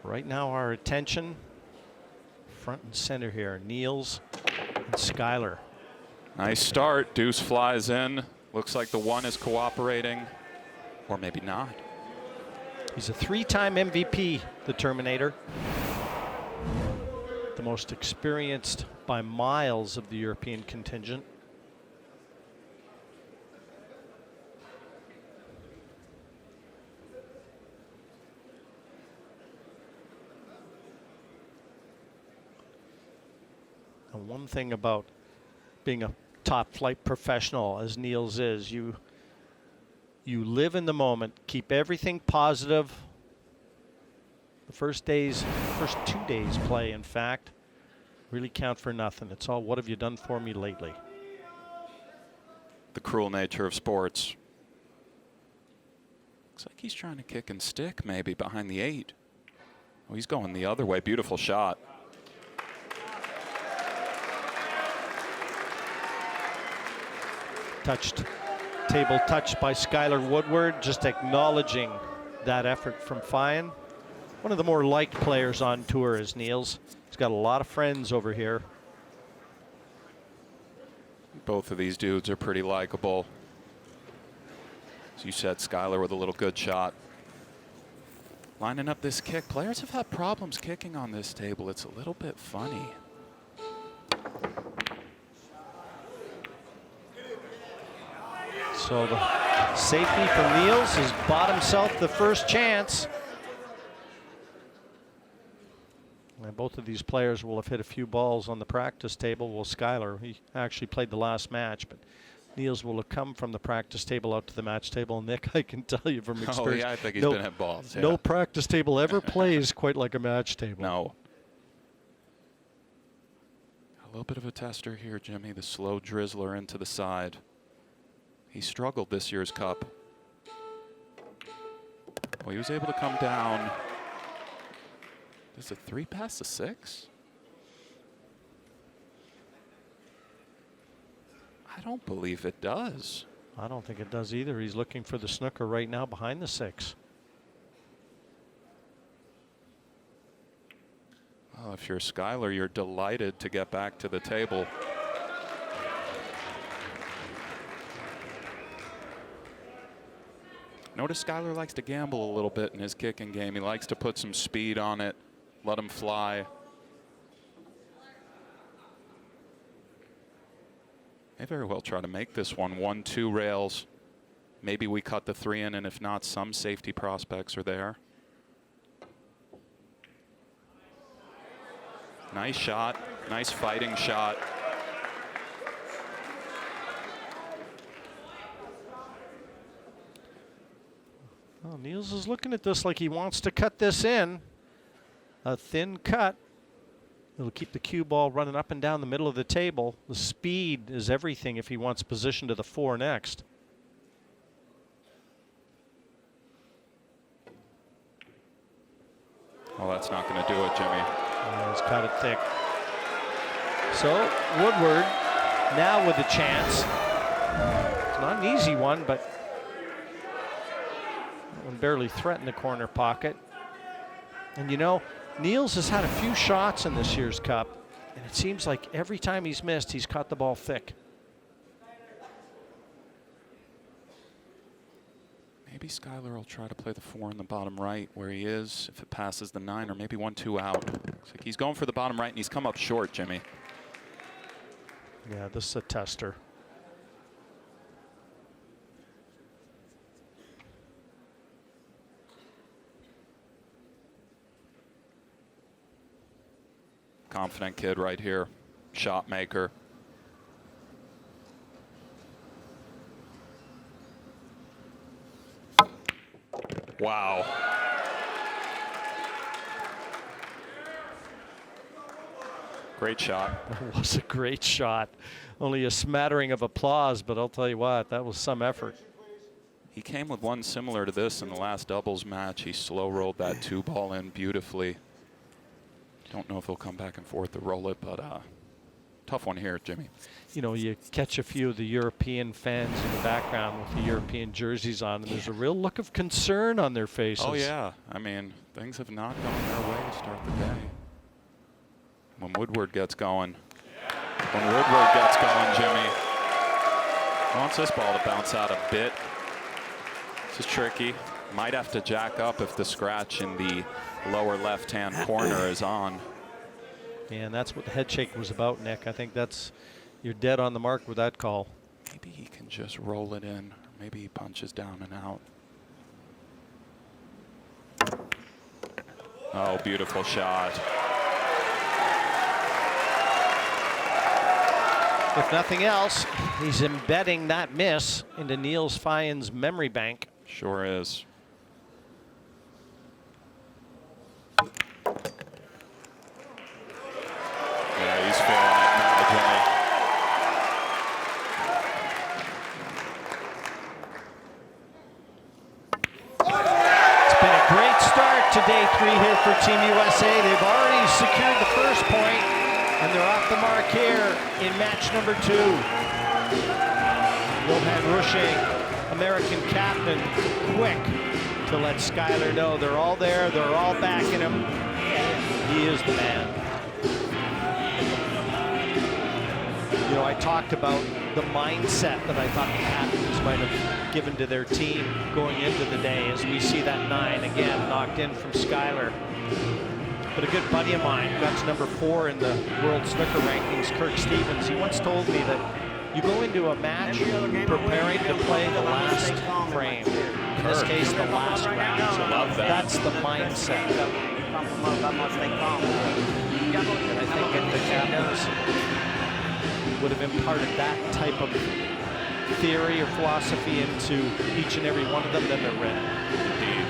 Right now, our attention front and center here. Niels and Skyler. Nice start. Deuce flies in. Looks like the one is cooperating, or maybe not. He's a 3-time MVP, the Terminator. The most experienced by miles of the European contingent. And one thing about being a top flight professional, as Niels is, you live in the moment, keep everything positive. The first 2 days play, in fact, really count for nothing. It's all, what have you done for me lately? The cruel nature of sports. Looks like he's trying to kick and stick maybe behind the 8. Oh, he's going the other way. Beautiful shot. Table touched by Skyler Woodward, just acknowledging that effort from Feijen. One of the more liked players on tour is Niels. He's got a lot of friends over here. Both of these dudes are pretty likable. As you said, Skyler with a little good shot. Lining up this kick. Players have had problems kicking on this table. It's a little bit funny. So the safety from Niels has bought himself the first chance. And both of these players will have hit a few balls on the practice table. Well, Skyler, he actually played the last match, but Niels will have come from the practice table out to the match table. Nick, I can tell you from experience. Oh, yeah, I think he's been at balls. Yeah. No practice table ever plays quite like a match table. No. A little bit of a tester here, Jimmy. The slow drizzler into the side. He struggled this year's Cup. Well, he was able to come down. Is it 3 past the 6? I don't believe it does. I don't think it does either. He's looking for the snooker right now behind the 6. Well, if you're Skyler, you're delighted to get back to the table. Notice Skyler likes to gamble a little bit in his kicking game. He likes to put some speed on it, let him fly. May very well try to make this one 1-2 rails. Maybe we cut the 3 in, and if not, some safety prospects are there. Nice shot, nice fighting shot. Well, Niels is looking at this like he wants to cut this in. A thin cut. It'll keep the cue ball running up and down the middle of the table. The speed is everything if he wants position to the 4 next. Well, that's not going to do it, Jimmy. He's cut it thick. So Woodward now with a chance. It's not an easy one, but that one barely threatened the corner pocket. And you know, Niels has had a few shots in this year's Cup, and it seems like every time he's missed, he's caught the ball thick. Maybe Skyler will try to play the 4 in the bottom right where he is if it passes the 9, or maybe 1-2 out. Looks like he's going for the bottom right, and he's come up short, Jimmy. Yeah, this is a tester. Confident kid right here, shot maker. Wow. Great shot. That was a great shot. Only a smattering of applause, but I'll tell you what, that was some effort. He came with one similar to this in the last doubles match. He slow rolled that 2 ball in beautifully. Don't know if he'll come back and forth to roll it, but Tough one here, Jimmy. You know, you catch a few of the European fans in the background with the European jerseys on, and there's a real look of concern on their faces. Oh, yeah. I mean, things have not gone their way to start the day. When Woodward gets going. Jimmy wants this ball to bounce out a bit. This is tricky. Might have to jack up if the scratch in the lower left-hand corner is on. Yeah, and that's what the head shake was about, Nick. I think you're dead on the mark with that call. Maybe he can just roll it in. Maybe he punches down and out. Oh, beautiful shot. If nothing else, he's embedding that miss into Niels Feijen's memory bank. Sure is. Yeah, he's feeling it now, Jimmy. It's been a great start to day 3 here for Team USA. They've already secured the first point, and they're off the mark here in match number 2. Johan Rushing, American captain, quick to let Skyler know they're all there, they're all backing him. He is the man. You know, I talked about the mindset that I thought the captains might have given to their team going into the day as we see that 9 again knocked in from Skyler. But a good buddy of mine, that's number 4 in the world snooker rankings, Kirk Stevens, he once told me that you go into a match preparing to play the last frame. In this case, the last round. So love that. That's the mindset. And I think if the captains would have imparted that type of theory or philosophy into each and every one of them, then they're ready. Indeed.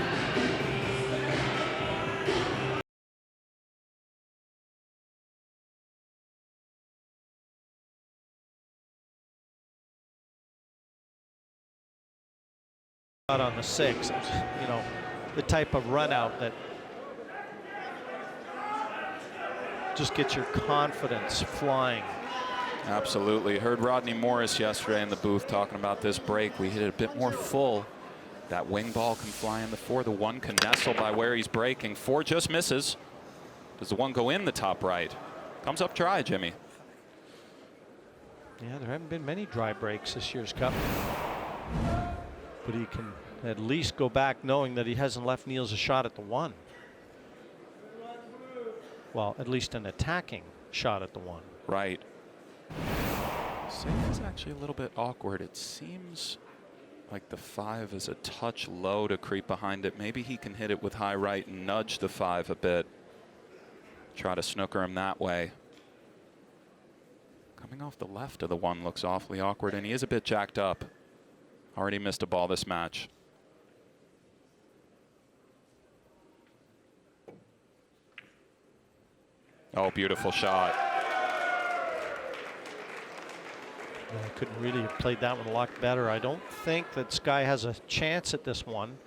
On the 6, you know, the type of run out that just gets your confidence flying. Absolutely. Heard Rodney Morris yesterday in the booth talking about this break. We hit it a bit more full. That wing ball can fly in the 4. The 1 can nestle by where he's breaking. 4 just misses. Does the 1 go in the top right? Comes up dry, Jimmy. Yeah, there haven't been many dry breaks this year's Cup. But he can at least go back knowing that he hasn't left Niels a shot at the 1. Well, at least an attacking shot at the 1. Right. Safe is actually a little bit awkward. It seems like the 5 is a touch low to creep behind it. Maybe he can hit it with high right and nudge the 5 a bit. Try to snooker him that way. Coming off the left of the 1 looks awfully awkward, and he is a bit jacked up. Already missed a ball this match. Oh, beautiful shot. I couldn't really have played that one a lot better. I don't think that Sky has a chance at this one.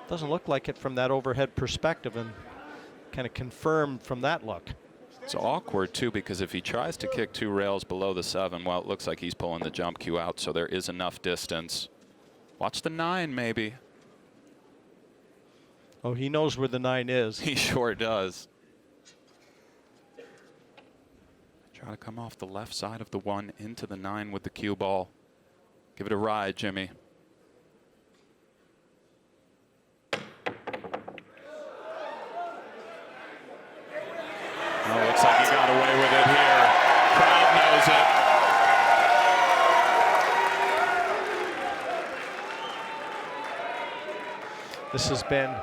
Doesn't look like it from that overhead perspective, and kind of confirmed from that look. It's awkward too, because if he tries to kick 2 rails below the 7, well, it looks like he's pulling the jump cue out, so there is enough distance. Watch the 9 maybe. Oh, he knows where the 9 is. He sure does. Try to come off the left side of the 1 into the 9 with the cue ball. Give it a ride, Jimmy. Oh, looks like he got away with it here. Crowd knows it. This has been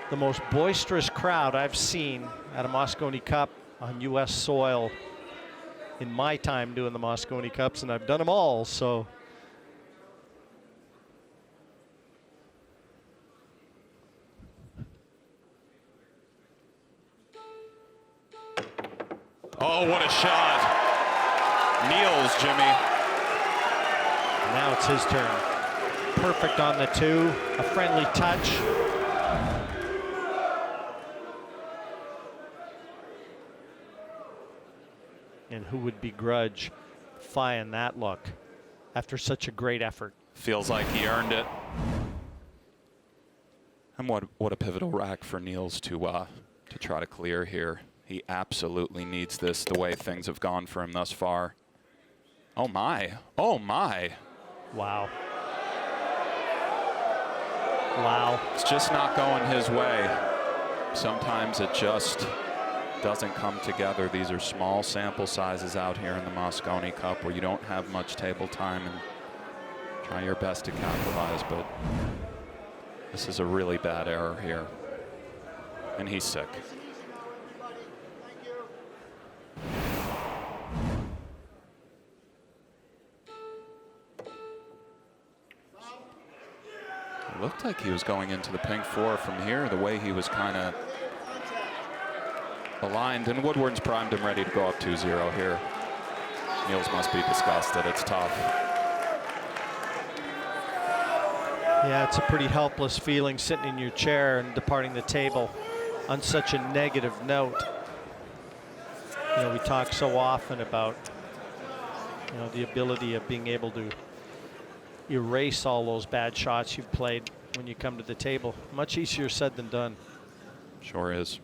the most boisterous crowd I've seen at a Mosconi Cup on U.S. soil in my time doing the Mosconi Cups, and I've done them all, so. Oh, what a shot. Niels, Jimmy. Now it's his turn. Perfect on the 2, a friendly touch. And and who would begrudge Feijen that look after such a great effort? Feels like he earned it. And what a pivotal rack for Niels to try to clear here. He absolutely needs this the way things have gone for him thus far. Oh my, oh my. Wow. Wow. It's just not going his way. Sometimes it just doesn't come together. These are small sample sizes out here in the Mosconi Cup where you don't have much table time, and try your best to capitalize, but this is a really bad error here. And he's sick. It looked like he was going into the pink four from here, the way he was kind of aligned, and Woodward's primed him ready to go up 2-0 here. Niels must be disgusted. It's tough. Yeah, it's a pretty helpless feeling sitting in your chair and departing the table on such a negative note. You know, we talk so often about, you know, the ability of being able to erase all those bad shots you've played when you come to the table. Much easier said than done. Sure is.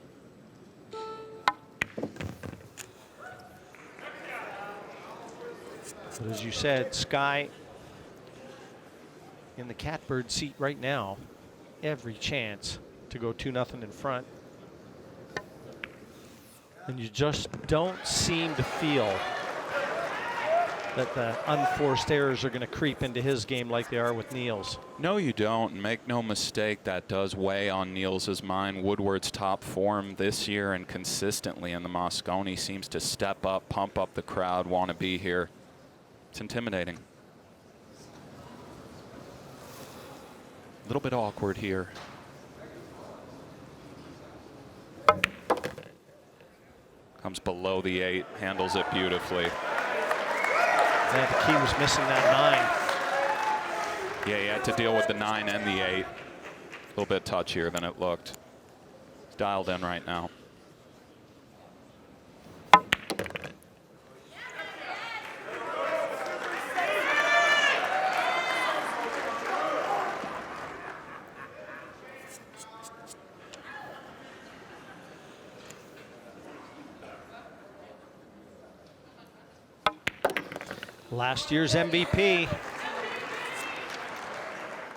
But as you said, Sky in the catbird seat right now, every chance to go 2-0 in front. And you just don't seem to feel that the unforced errors are going to creep into his game like they are with Niels. No, you don't. And make no mistake, that does weigh on Niels' mind. Woodward's top form this year and consistently in the Mosconi seems to step up, pump up the crowd, want to be here. It's intimidating. A little bit awkward here. Comes below the 8, handles it beautifully. Yeah, the key was missing that 9. Yeah, he had to deal with the 9 and the 8. A little bit touchier than it looked. It's dialed in right now. Last year's MVP.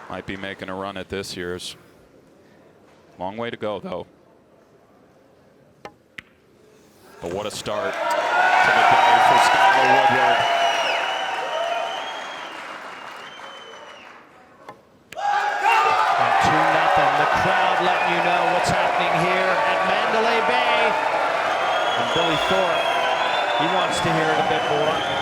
Might be making a run at this year's. Long way to go, though. But what a start to the day for Skyler Woodward. And 2-0. The crowd letting you know what's happening here at Mandalay Bay. And Billy Thorpe, he wants to hear it a bit more.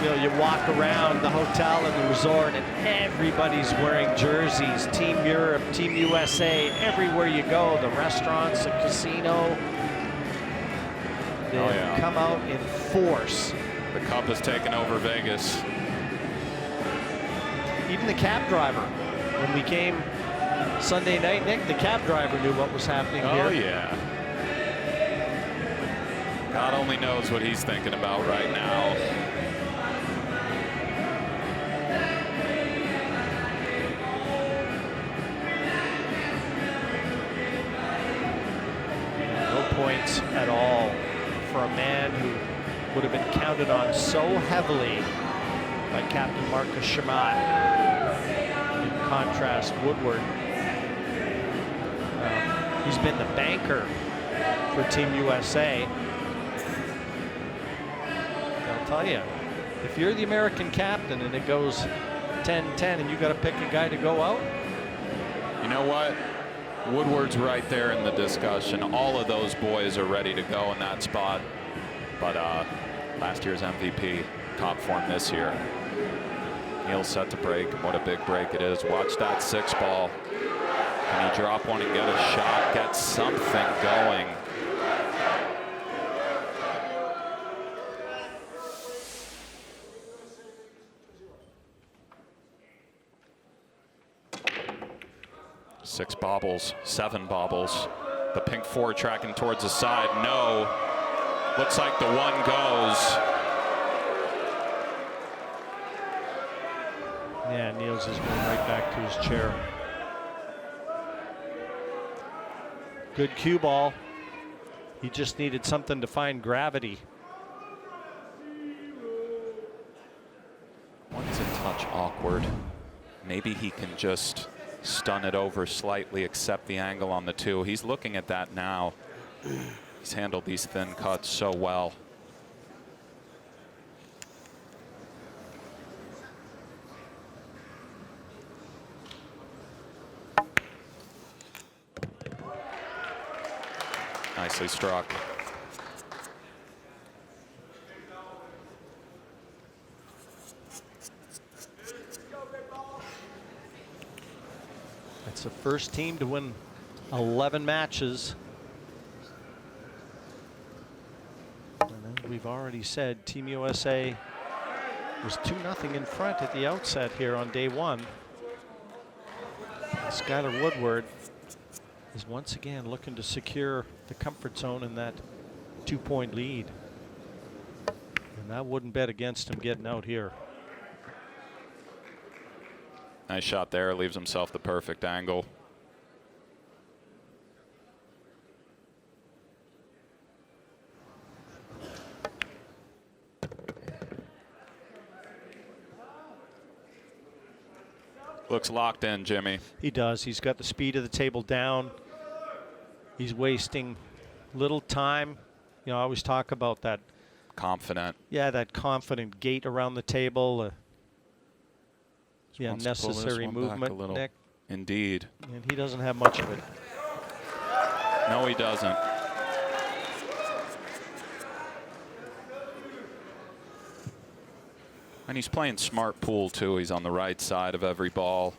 You know, you walk around the hotel and the resort and everybody's wearing jerseys. Team Europe, Team USA, everywhere you go, the restaurants, the casino. They come out in force. The Cup has taken over Vegas. Even the cab driver. When we came Sunday night, Nick, the cab driver knew what was happening here. Oh, yeah. God only knows what he's thinking about right now. Points at all for a man who would have been counted on so heavily by Captain Marcus Shamat. In contrast, Woodward, he's been the banker for Team USA. I'll tell you, if you're the American captain and it goes 10-10 and you got to pick a guy to go out, you know what? Woodward's right there in the discussion. All of those boys are ready to go in that spot. But last year's MVP, top form this year. Niels set to break, and what a big break it is. Watch that 6 ball. Can he drop one and get a shot, get something going? Six bobbles, 7 bobbles. The pink 4 tracking towards the side. No. Looks like the 1 goes. Yeah, Niels is going right back to his chair. Good cue ball. He just needed something to find gravity. One's a touch awkward. Maybe he can just stun it over slightly, accept the angle on the 2. He's looking at that now. He's handled these thin cuts so well. Nicely struck. It's the first team to win 11 matches. And we've already said Team USA was 2-0 in front at the outset here on day 1. Skyler Woodward is once again looking to secure the comfort zone in that 2-point lead. And that wouldn't bet against him getting out here. Nice shot there, leaves himself the perfect angle. Looks locked in, Jimmy. He does. He's got the speed of the table down. He's wasting little time. You know, I always talk about that. Confident. Yeah, that confident gait around the table. Yeah, Wants to pull this necessary one back a movement, little. Nick. Indeed. And he doesn't have much of it. No, he doesn't. And he's playing smart pool, too. He's on the right side of every ball,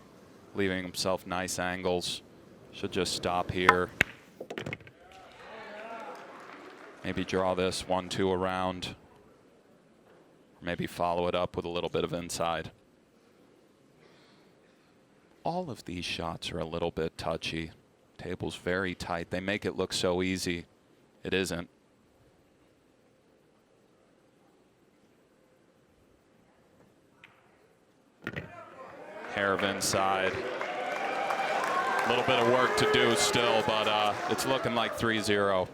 leaving himself nice angles. Should just stop here. Maybe draw this 1-2 around. Maybe follow it up with a little bit of inside. All of these shots are a little bit touchy. Table's very tight. They make it look so easy. It isn't. Hair of inside. A little bit of work to do still, but it's looking like 3-0.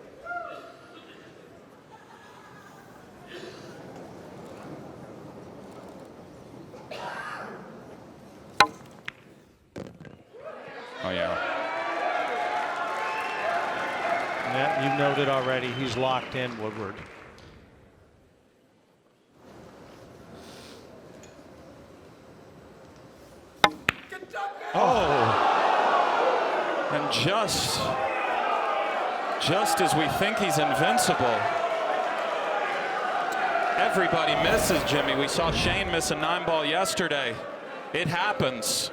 Oh, yeah. Yeah, you noted already. He's locked in, Woodward. Oh. And just as we think he's invincible, everybody misses, Jimmy. We saw Shane miss a 9-ball yesterday. It happens.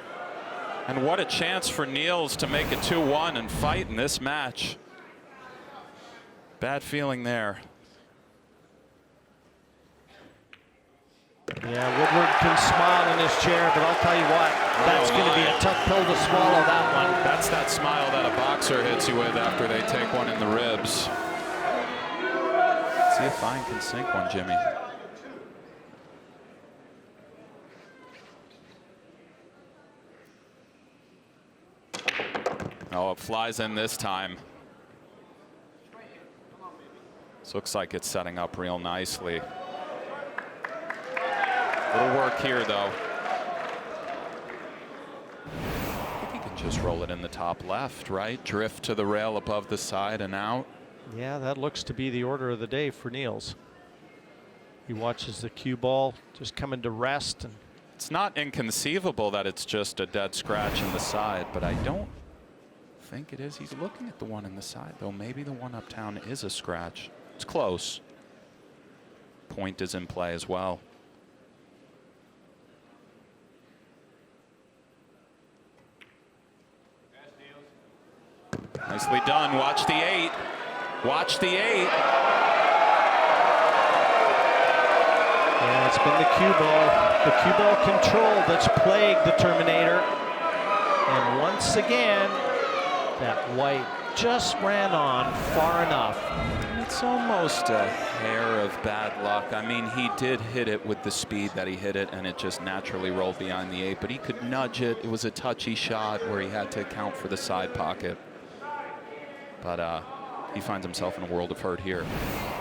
And what a chance for Niels to make it 2-1 and fight in this match. Bad feeling there. Yeah, Woodward can smile in his chair, but I'll tell you what, that's going to be a tough pill to swallow, that one. That's that smile that a boxer hits you with after they take one in the ribs. See if Feijen can sink one, Jimmy. Oh, it flies in this time. This looks like it's setting up real nicely. Little work here, though. I think he can just roll it in the top left, right? Drift to the rail above the side and out. Yeah, that looks to be the order of the day for Niels. He watches the cue ball just coming to rest. And it's not inconceivable that it's just a dead scratch in the side, but I don't think it is. He's looking at the one in the side, though. Maybe the one uptown is a scratch. It's close. Point is in play as well. Nicely done. Watch the 8. Watch the 8. yeah, it's been the cue ball control that's plagued the Terminator. And once again, that white just ran on far enough. It's almost a hair of bad luck. I mean, he did hit it with the speed that he hit it, and it just naturally rolled behind the 8, but he could nudge it. It was a touchy shot where he had to account for the side pocket. But he finds himself in a world of hurt here.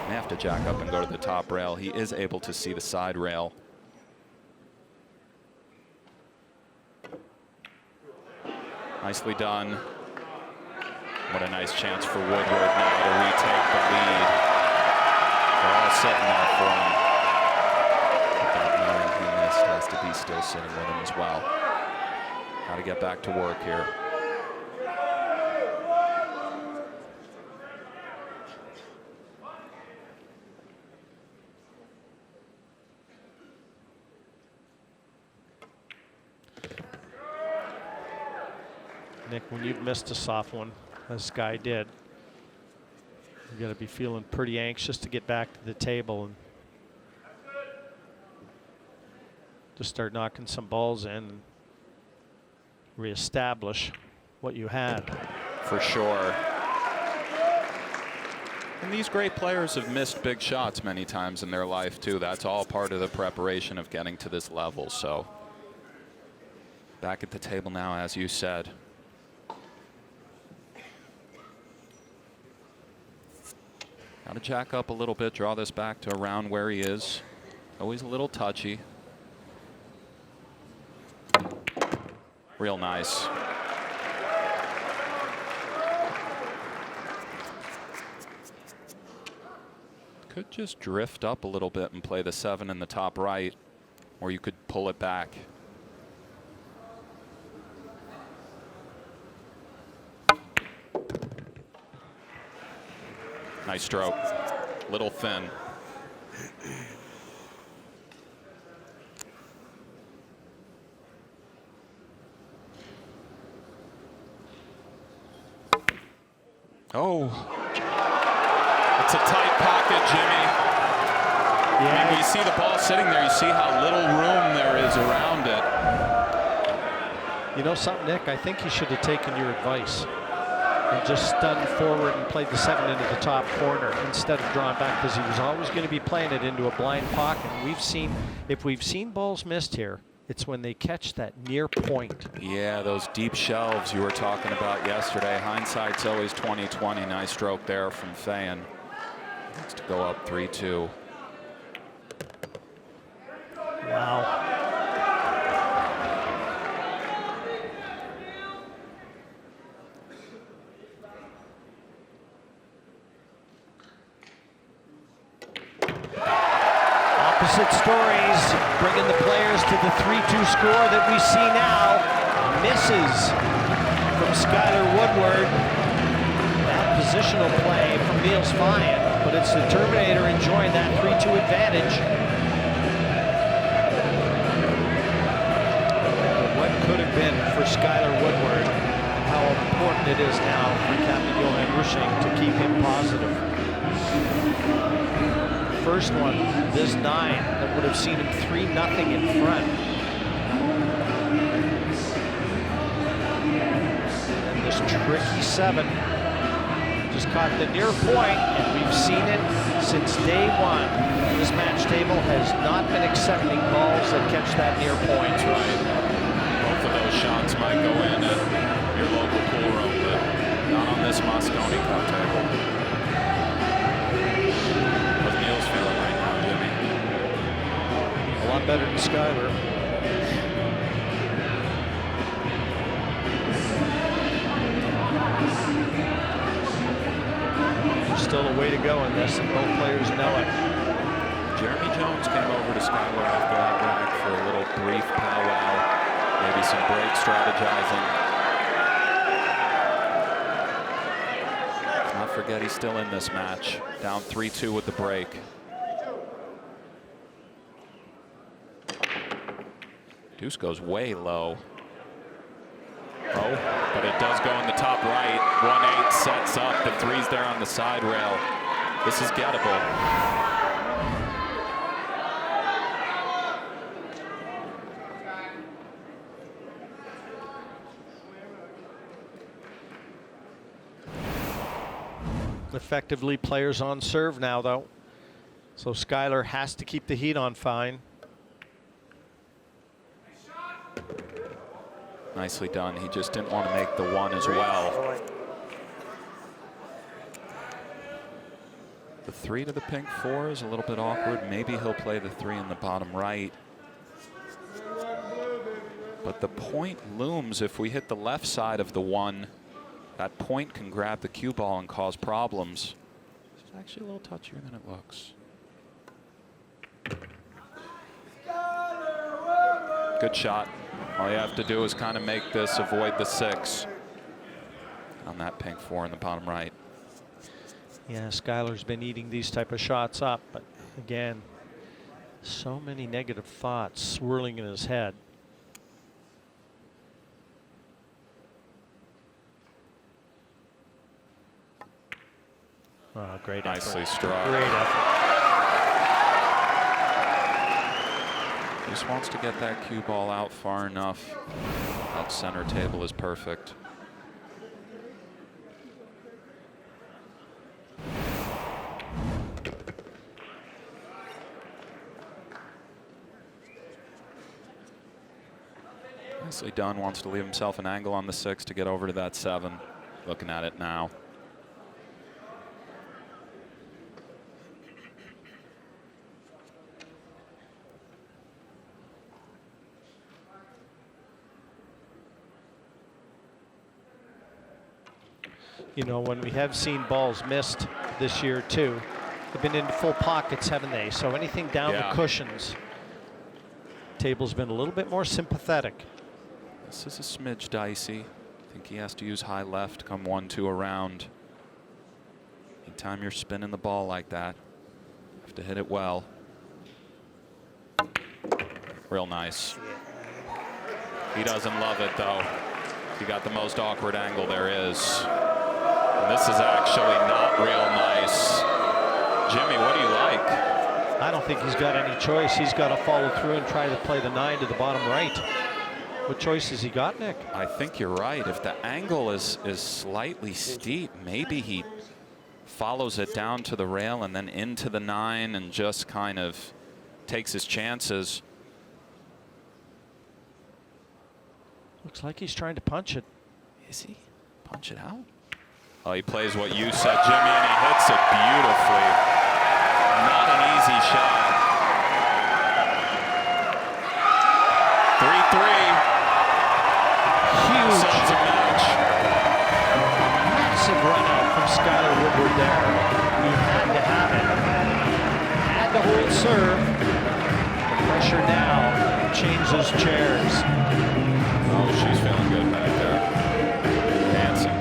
May have to jack up and go to the top rail. He is able to see the side rail. Nicely done. What a nice chance for Woodward now to retake the lead. They're all sitting there for him. But that knowing he missed has to be still sitting with him as well. Got to get back to work here. Nick, when you've missed a soft one, as Sky did, you got to be feeling pretty anxious to get back to the table and just start knocking some balls in and reestablish what you had. For sure. And these great players have missed big shots many times in their life too. That's all part of the preparation of getting to this level. So back at the table now, as you said. Got to jack up a little bit, draw this back to around where he is. Always a little touchy. Real nice. Could just drift up a little bit and play the 7 in the top right, or you could pull it back. Nice stroke. Little thin. Oh. It's a tight pocket, Jimmy. Yeah. And when you see the ball sitting there, you see how little room there is around it. You know something, Nick? I think he should have taken your advice and just stunned forward and played the 7 into the top corner instead of drawing back, because he was always going to be playing it into a blind pocket. We've seen, if we've seen balls missed here, it's when they catch that near point. Yeah, those deep shelves you were talking about yesterday. Hindsight's always 20/20. Nice stroke there from Feijen. Needs to go up 3-2. Wow. Opposite stories, bringing the players to the 3-2 score that we see now. Misses from Skyler Woodward. That positional play from Niels Feijen, but it's the Terminator enjoying that 3-2 advantage. But what could have been for Skyler Woodward, and how important it is now for Captain Johan Rushing to keep him positive. First one, this 9, that would have seen him 3-0 in front. And this tricky 7 just caught the near point, and we've seen it since day 1. This match table has not been accepting balls that catch that near point. Right. Both of those shots might go in at your local pool room, but not on this Mosconi Cup table. Feeling right now, Jimmy? A lot better than Skyler. There's still a way to go in this, and both players know it. Jeremy Jones came over to Skyler after that rack for a little brief powwow, maybe some break strategizing. Let's not forget he's still in this match, down 3-2 with the break. Deuce goes way low. Oh, but it does go in the top right. 1-8 sets up. The 3's there on the side rail. This is gettable. Effectively, players on serve now, though. So Skyler has to keep the heat on Feijen. Nicely done. He just didn't want to make the one as well. The 3 to the pink 4 is a little bit awkward. Maybe he'll play the 3 in the bottom right. But the point looms if we hit the left side of the 1. That point can grab the cue ball and cause problems. It's actually a little touchier than it looks. Good shot. All you have to do is kind of make this avoid the 6 on that pink 4 in the bottom right. Yeah, Skyler's been eating these type of shots up, but again, so many negative thoughts swirling in his head. Oh, great effort. Nicely struck. Great effort. Just wants to get that cue ball out far enough. That center table is perfect. Nicely done. Wants to leave himself an angle on the 6 to get over to that 7. Looking at it now. You know, when we have seen balls missed this year too, they've been into full pockets, haven't they? So anything down the cushions, table's been a little bit more sympathetic. This is a smidge dicey. I think he has to use high left, come 1-2 around. Anytime you're spinning the ball like that, you have to hit it well. Real nice. He doesn't love it though. He got the most awkward angle there is. And this is actually not real nice. Jimmy, what do you like? I don't think he's got any choice. He's got to follow through and try to play the 9 to the bottom right. What choice has he got, Nick? I think you're right. If the angle is slightly steep, maybe he follows it down to the rail and then into the 9 and just kind of takes his chances. Looks like he's trying to punch it. Is he? Punch it out? Oh, he plays what you said, Jimmy, and he hits it beautifully. Not an easy shot. 3-3. Huge. Settles a match. Massive run out from Skyler Woodward there. He had to have it. Had to hold serve. The pressure now changes chairs. Oh, she's feeling good back there. Dancing,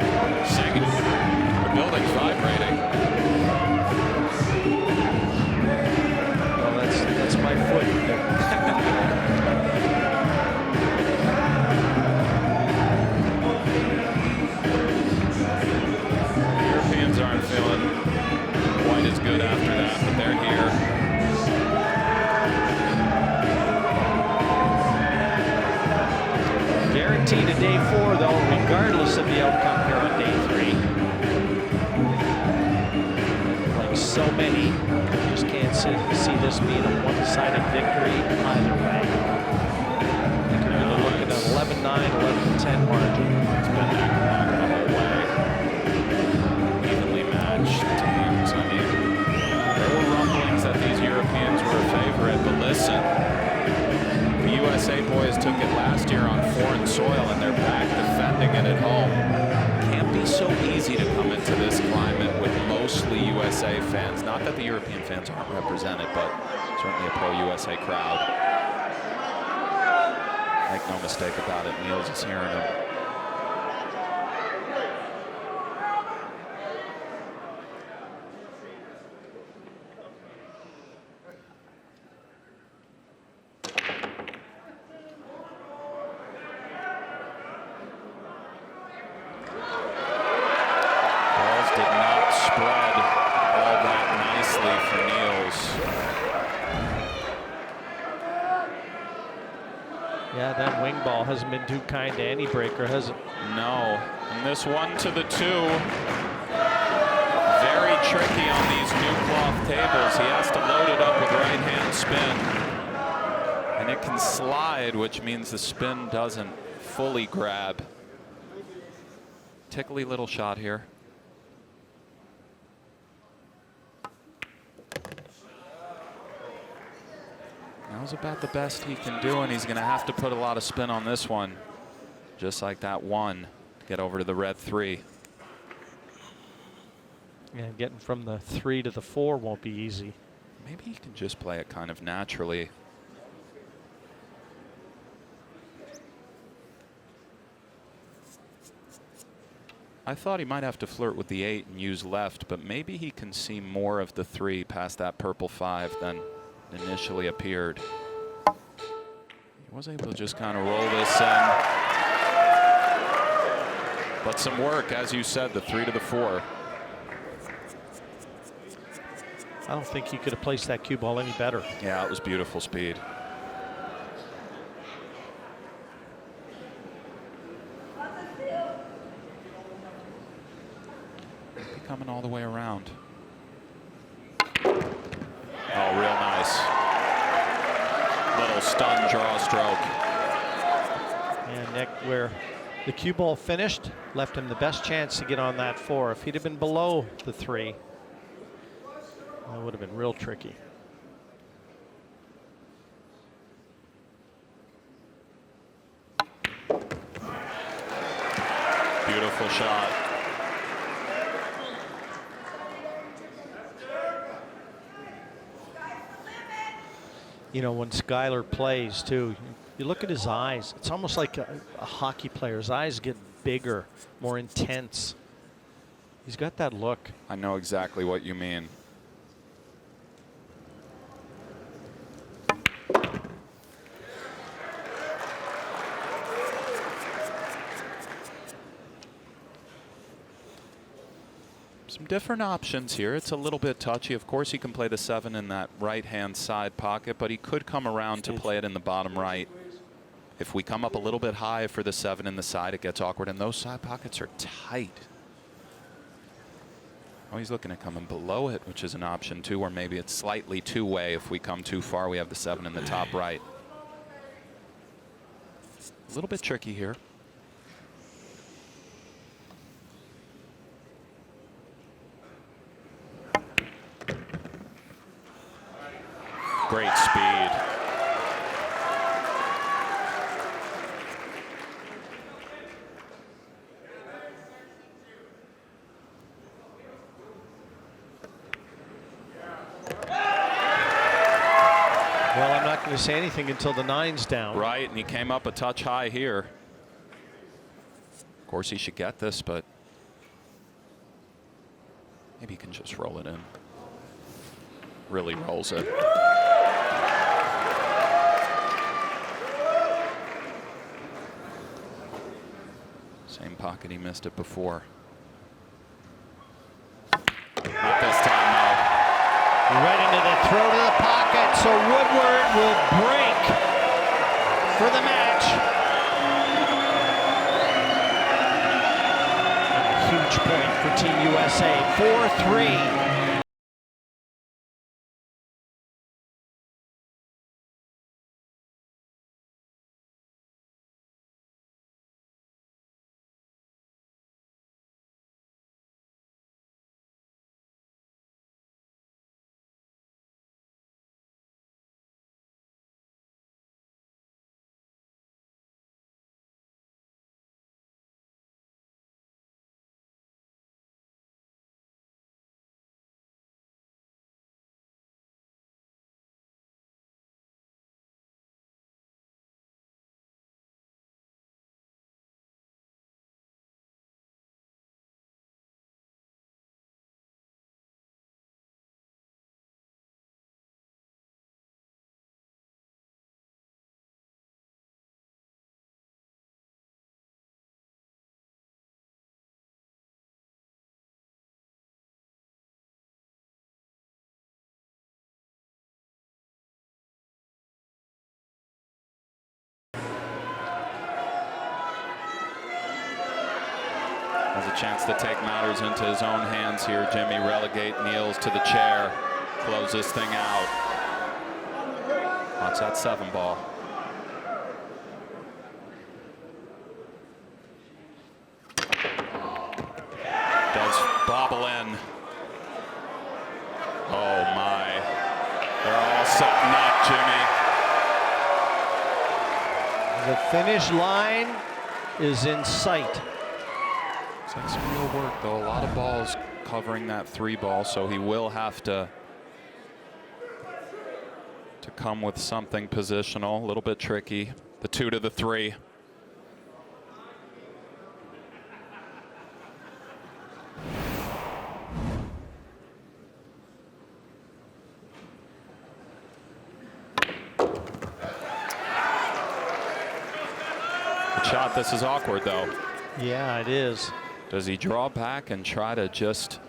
singing. The building's vibrating. Well, that's my foot. Europeans aren't feeling quite as good after that, but they're here. Guaranteed a day 4, though, regardless of the outcome here on day 3. Like so many, you just can't see this being a one-sided victory either way. I think you're really looking at 11-9, 11-10 margin. It's been that the whole way. Evenly matched teams. I mean, there were rumblings that these Europeans were a favorite, but listen. The USA boys took it last year on foreign soil, and they're back defending it at home. Can't be so easy to come into this climate with mostly USA fans. Not that the European fans aren't represented, but certainly a pro-USA crowd. Make no mistake about it, Niels is hearing them. Yeah, that wing ball hasn't been too kind to any breaker, has it? No. And this 1 to the 2. Very tricky on these new cloth tables. He has to load it up with right-hand spin. And it can slide, which means the spin doesn't fully grab. Tickly little shot here. That was about the best he can do, and he's going to have to put a lot of spin on this one. Just like that one to get over to the red 3. Yeah, getting from the 3 to the 4 won't be easy. Maybe he can just play it kind of naturally. I thought he might have to flirt with the 8 and use left, but maybe he can see more of the 3 past that purple 5 than initially appeared. He was able to just kind of roll this in. But some work, as you said, the 3 to the 4. I don't think he could have placed that cue ball any better. Yeah, it was beautiful speed. Coming all the way around. Oh, real nice. Little stun draw stroke. And Nick, where the cue ball finished, left him the best chance to get on that 4. If he'd have been below the 3, that would have been real tricky. Beautiful shot. You know, when Skyler plays too, you look at his eyes, it's almost like a hockey player. His eyes get bigger, more intense. He's got that look. I know exactly what you mean. Some different options here. It's a little bit touchy. Of course, he can play the 7 in that right-hand side pocket, but he could come around to play it in the bottom right. If we come up a little bit high for the 7 in the side, it gets awkward, and those side pockets are tight. Oh, he's looking at coming below it, which is an option too, or maybe it's slightly two-way. If we come too far, we have the 7 in the top right. A little bit tricky here. Great speed. Well, I'm not going to say anything until the 9's down. Right, and he came up a touch high here. Of course, he should get this, but maybe he can just roll it in. Really rolls it. Same pocket he missed it before. Not this time, though. Right into the throat of the pocket, so Woodward will break for the match. A huge point for Team USA, 4-3. Chance to take matters into his own hands here. Jimmy, relegate Niels to the chair. Close this thing out. Watch that 7-ball. Does bobble in. Oh my. They're all setting up, Jimmy. The finish line is in sight. It's like some real work, though. A lot of balls covering that 3-ball, so he will have to come with something positional. A little bit tricky. The 2 to the 3. Good shot. This is awkward, though. Yeah, it is. Does he draw back and try to just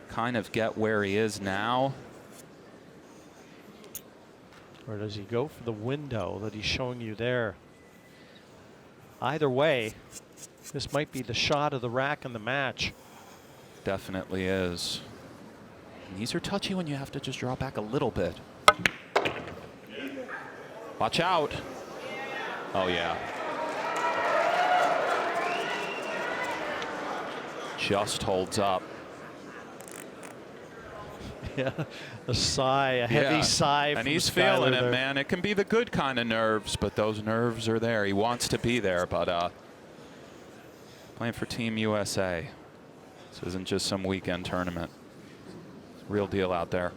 kind of get where he is now? Or does he go for the window that he's showing you there? Either way, this might be the shot of the rack in the match. Definitely is. And these are touchy when you have to just draw back a little bit. Watch out. Oh, yeah. Just holds up. Yeah, a sigh, a heavy sigh. And from he's Skyler feeling it, there. man. It can be the good kind of nerves, but those nerves are there. He wants to be there, but playing for Team USA. This isn't just some weekend tournament. It's a real deal out there.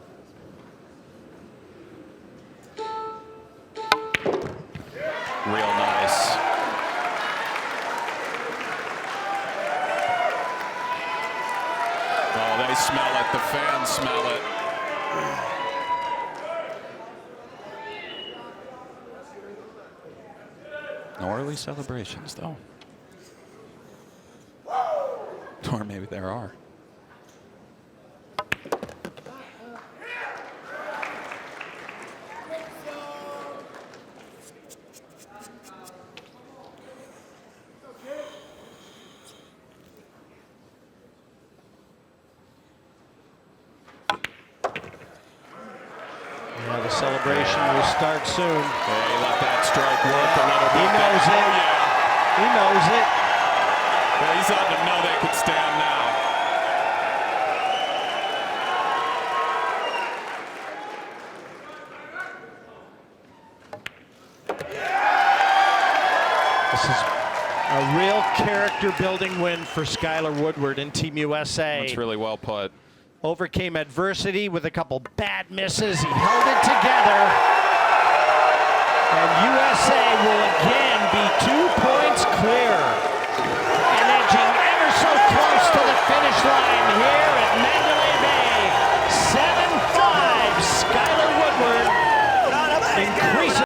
Real nice. Oh, they smell it. The fans smell it. No early celebrations, though. Or maybe there are. Yeah, the celebration will start soon. Yeah, he let that stroke work a little bit. He knows it. Oh, yeah. He knows it. Yeah, he's letting them know they could stand now. This is a real character-building win for Skyler Woodward and Team USA. That's really well put. Overcame adversity with a couple bad misses. He held it together. And USA